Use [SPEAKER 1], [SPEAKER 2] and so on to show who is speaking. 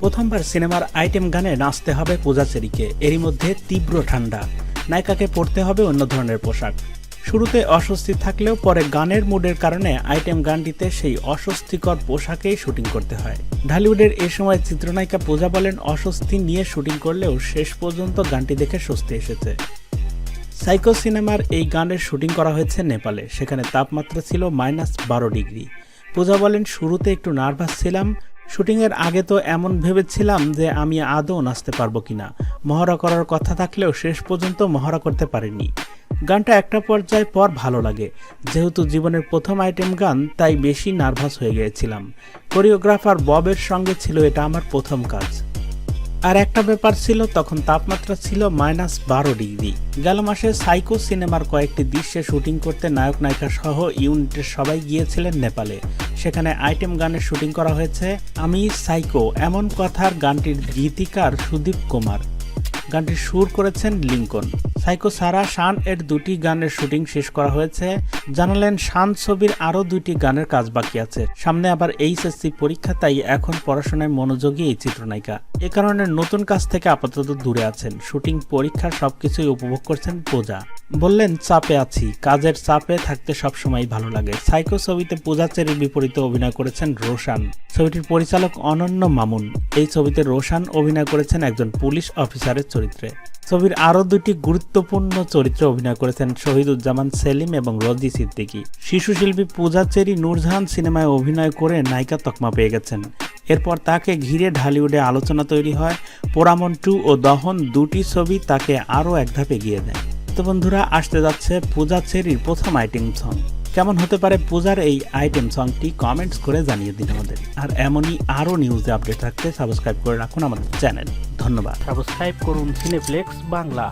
[SPEAKER 1] প্রথমবার সিনেমার আইটেম গানে নাচতে হবে পূজা চেরিকে, এরই মধ্যে তীব্র ঠান্ডা। নায়িকাকে পরতে হবে অন্য ধরনের পোশাক। শুরুতে অস্বস্তি থাকলেও পরে গানের মুডের কারণে আইটেম গানটিতে সেই অস্বস্তিকর পোশাকেই শুটিং করতে হয়। ঢালিউডের এ সময় চিত্রনায়িকা পূজা বলেন, অস্বস্তি নিয়ে শুটিং করলেও শেষ পর্যন্ত গানটি দেখে স্বস্তি এসেছে। সাইকো সিনেমার এই গানের শুটিং করা হয়েছে নেপালে, সেখানে তাপমাত্রা ছিল -12 ডিগ্রি। পূজা বলেন, শুরুতে একটু নার্ভাস ছিলাম। শুটিংয়ের আগে তো এমন ভেবেছিলাম যে আমি আদৌ নাচতে পারবো কিনা। মহড়া করার কথা থাকলেও শেষ পর্যন্ত মহড়া করতে পারিনি। গানটা একটা পর্যায় পর ভালো লাগে। যেহেতু জীবনের প্রথম আইটেম গান, তাই বেশি নার্ভাস হয়ে গিয়েছিলাম। কোরিওগ্রাফার ববের সঙ্গে ছিল এটা আমার প্রথম কাজ। আর একটা ব্যাপার ছিল, তখন তাপমাত্রা ছিল -12 ডিগ্রি। গেল মাসে সাইকো সিনেমার কয়েকটি দৃশ্যে শুটিং করতে নায়ক নায়িকা সহ ইউনিটের সবাই গিয়েছিলেন নেপালে। সেখানে আইটেম গানের শুটিং করা হয়েছে। আমি সাইকো এমন কথার গানটির গীতিকার সুদীপ কুমার। গানটির সুর করেছেন লিঙ্কন। সাইকো ছাড়া শান এর 2টি গানের শুটিং শেষ করা হয়েছে। জানালেন, শান ছবির আরও 2টি গানের কাজ বাকি আছে। সামনে আবার এইচএসসি পরীক্ষা, তাই এখন পড়াশোনায় মনোযোগী এই চিত্রনায়িকা। এ কারণে নতুন কাজ থেকে আপাতত দূরে আছেন। শুটিং, পরীক্ষা সবকিছুই উপভোগ করছেন পূজা। বললেন, চাপে আছি, কাজের চাপে থাকতে সবসময় ভালো লাগে। সাইকো ছবিতে পূজা চেরির বিপরীতে অভিনয় করেছেন রোশান। ছবিটির পরিচালক অনন্য মামুন। এই ছবিতে রোশান অভিনয় করেছেন একজন পুলিশ অফিসারের চরিত্রে। ছবির আরও 2টি গুরুত্বপূর্ণ চরিত্রে অভিনয় করেছেন শহীদুজ্জামান সেলিম এবং রোজি সিদ্দিকী। শিশু শিল্পী পূজা চেরি নূরজাহান সিনেমায় অভিনয় করে নায়িকা তকমা পেয়ে গেছেন। এরপর তাকে ঘিরে ঢালিউডে আলোচনা তৈরি হয়। পোড়ামন 2 ও দহন 2টি ছবি তাকে আরও এক ধাপ এগিয়ে দেয়। তো বন্ধুরা, আসতে যাচ্ছে পূজা চেরির প্রথম আইটেম সং। কেমন হতে পারে পূজার এই আইটেম সংটি কমেন্টস করে জানিয়ে দিন আমাদের। আর এমনই আরও নিউজে আপডেট রাখতে সাবস্ক্রাইব করে রাখুন আমাদের চ্যানেল। ধন্যবাদ। সাবস্ক্রাইব করুন সিনেপ্লেক্স বাংলা।